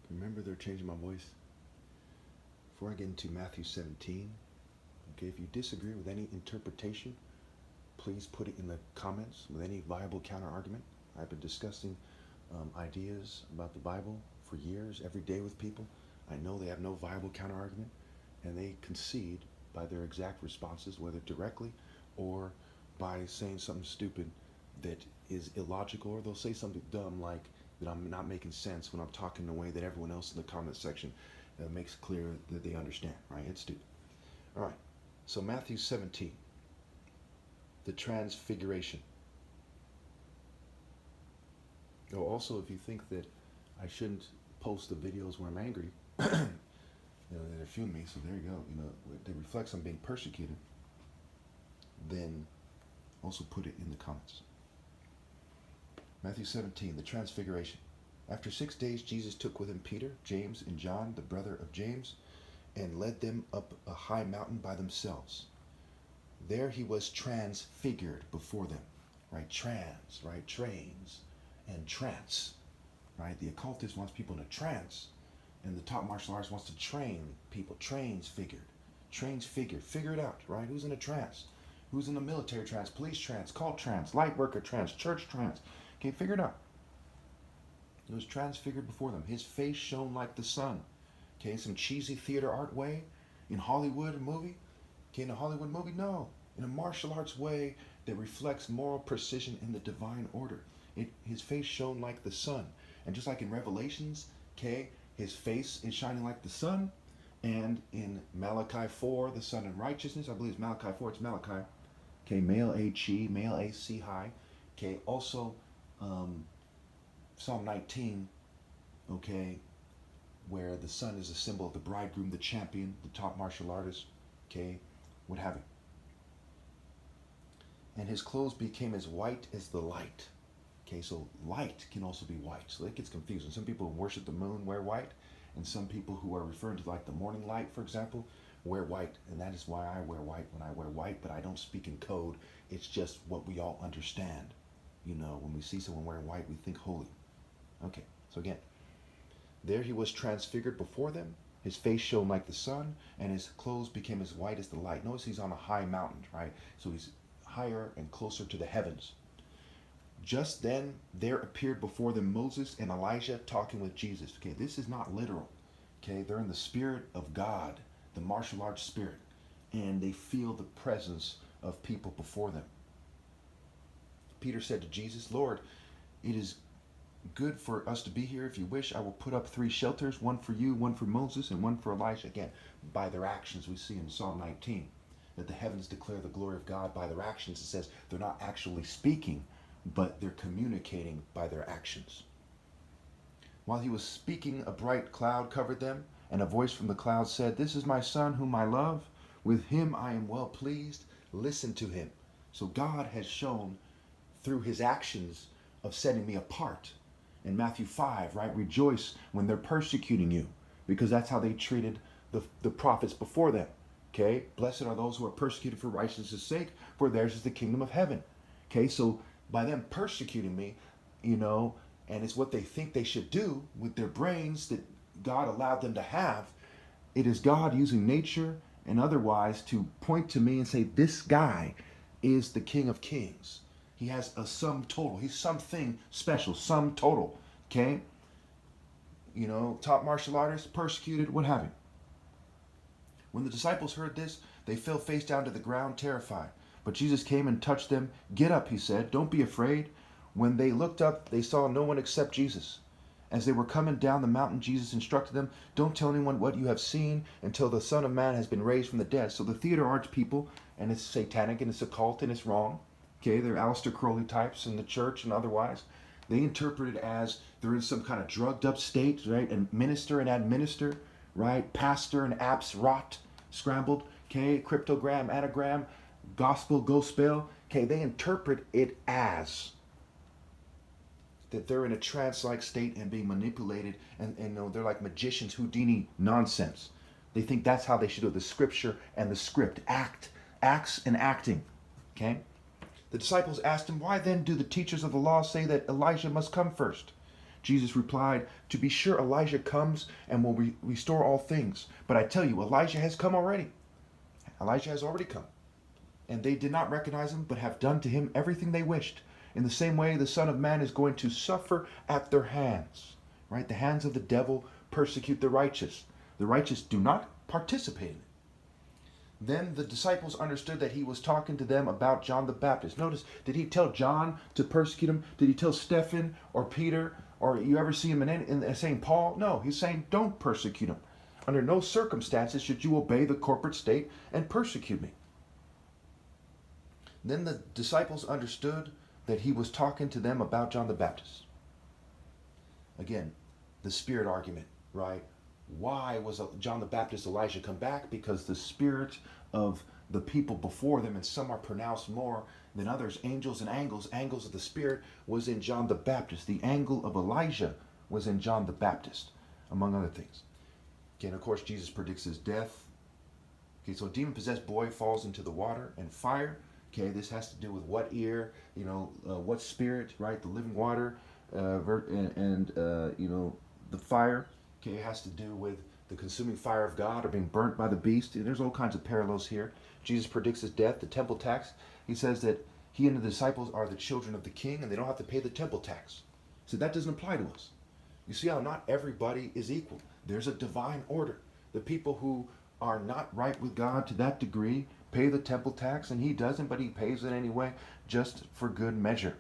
Remember, they're changing my voice. Before I get into Matthew 17, okay, if you disagree with any interpretation, please put it in the comments with any viable counter argument. I've been discussing ideas about the Bible for years, every day with people. I know they have no viable counter argument, and they concede by their exact responses, whether directly or by saying something stupid that is illogical, or they'll say something dumb like that I'm not making sense when I'm talking in a way that everyone else in the comment section makes clear that they understand, right? It's stupid. All right, so Matthew 17, the transfiguration. Oh, also, if you think that I shouldn't post the videos where I'm angry, they fume me, so there you go. They reflect on being persecuted, then also put it in the comments. Matthew 17, the transfiguration. After 6 days, Jesus took with him Peter, James, and John, the brother of James, and led them up a high mountain by themselves. There he was transfigured before them. Right? Trans, right? Trains and trance. Right? The occultist wants people in a trance, and the top martial arts wants to train people. Transfigured. Transfigured. Figure it out, right? Who's in a trance? Who's in a military trance, police trance, cult trance, light worker trance, church trance? Okay, figure it out. He was transfigured before them. His face shone like the sun. Okay, some cheesy theater art way in Hollywood movie. Okay, in a Hollywood movie, no. In a martial arts way that reflects moral precision in the divine order. His face shone like the sun. And just like in Revelations, okay, his face is shining like the sun. And in Malachi 4, the sun in righteousness, I believe it's Malachi 4, it's Malachi. Okay, male A chi, male A si high. Okay, also Psalm 19, okay, where the sun is a symbol of the bridegroom, the champion, the top martial artist, okay, what have you. And his clothes became as white as the light. Okay, so light can also be white. So it gets confusing. Some people who worship the moon wear white, and some people who are referring to like the morning light, for example, wear white. And that is why I wear white when I wear white, but I don't speak in code. It's just what we all understand. When we see someone wearing white, we think holy. Okay, so again, there he was transfigured before them. His face shone like the sun, and his clothes became as white as the light. Notice he's on a high mountain, right? So he's higher and closer to the heavens. Just then there appeared before them Moses and Elijah talking with Jesus. Okay, this is not literal. Okay, they're in the spirit of God, the martial arts spirit, and they feel the presence of people before them. Peter said to Jesus, Lord, it is good for us to be here. If you wish, I will put up 3 shelters, one for you, one for Moses, and one for Elijah. Again, by their actions, we see in Psalm 19 that the heavens declare the glory of God by their actions. It says they're not actually speaking, but they're communicating by their actions. While he was speaking, a bright cloud covered them, and a voice from the cloud said, This is my son whom I love. With him I am well pleased. Listen to him. So God has shown through his actions of setting me apart. In Matthew 5, right? Rejoice when they're persecuting you, because that's how they treated the prophets before them. Okay? Blessed are those who are persecuted for righteousness' sake, for theirs is the kingdom of heaven. Okay? So by them persecuting me, and it's what they think they should do with their brains that God allowed them to have, it is God using nature and otherwise to point to me and say, this guy is the King of Kings. He has a sum total. He's something special, sum total. Okay? Top martial artist, persecuted, what have you. When the disciples heard this, they fell face down to the ground, terrified. But Jesus came and touched them. Get up, he said. Don't be afraid. When they looked up, they saw no one except Jesus. As they were coming down the mountain, Jesus instructed them, don't tell anyone what you have seen until the Son of Man has been raised from the dead. So the theater arts people, and it's satanic and it's occult and it's wrong. Okay, they're Aleister Crowley types in the church and otherwise. They interpret it as they're in some kind of drugged up state, right? And minister and administer, right? Pastor and apps rot, scrambled. Okay, cryptogram, anagram, gospel, gospel. Okay, they interpret it as that they're in a trance-like state and being manipulated, and they're like magicians, Houdini nonsense. They think that's how they should do it, the scripture and the script, acts and acting. Okay. The disciples asked him, why then do the teachers of the law say that Elijah must come first? Jesus replied, "To be sure, Elijah comes and will restore all things. But I tell you, Elijah has come already. Elijah has already come. And they did not recognize him, but have done to him everything they wished. In the same way, the Son of Man is going to suffer at their hands." Right? The hands of the devil persecute the righteous. The righteous do not participate in it. Then the disciples understood that he was talking to them about John the Baptist. Notice, did he tell John to persecute him? Did he tell Stephen or Peter? Or you ever see him in St. Paul? No, he's saying don't persecute him. Under no circumstances should you obey the corporate state and persecute me. Then the disciples understood that he was talking to them about John the Baptist. Again, the spirit argument, right? Why was John the Baptist Elijah come back? Because the spirit of the people before them, and some are pronounced more than others, angels and angles of the spirit, was in John the Baptist. The angle of Elijah was in John the Baptist, among other things. Okay, and of course Jesus predicts his death. Okay, so a demon-possessed boy falls into the water and fire. Okay, this has to do with what ear, what spirit, right? The living water, the fire. Okay, it has to do with the consuming fire of God or being burnt by the beast. There's all kinds of parallels here. Jesus predicts his death, the temple tax. He says that he and the disciples are the children of the king and they don't have to pay the temple tax. So that doesn't apply to us. You see how not everybody is equal. There's a divine order. The people who are not right with God to that degree pay the temple tax, and he doesn't, but he pays it anyway, just for good measure.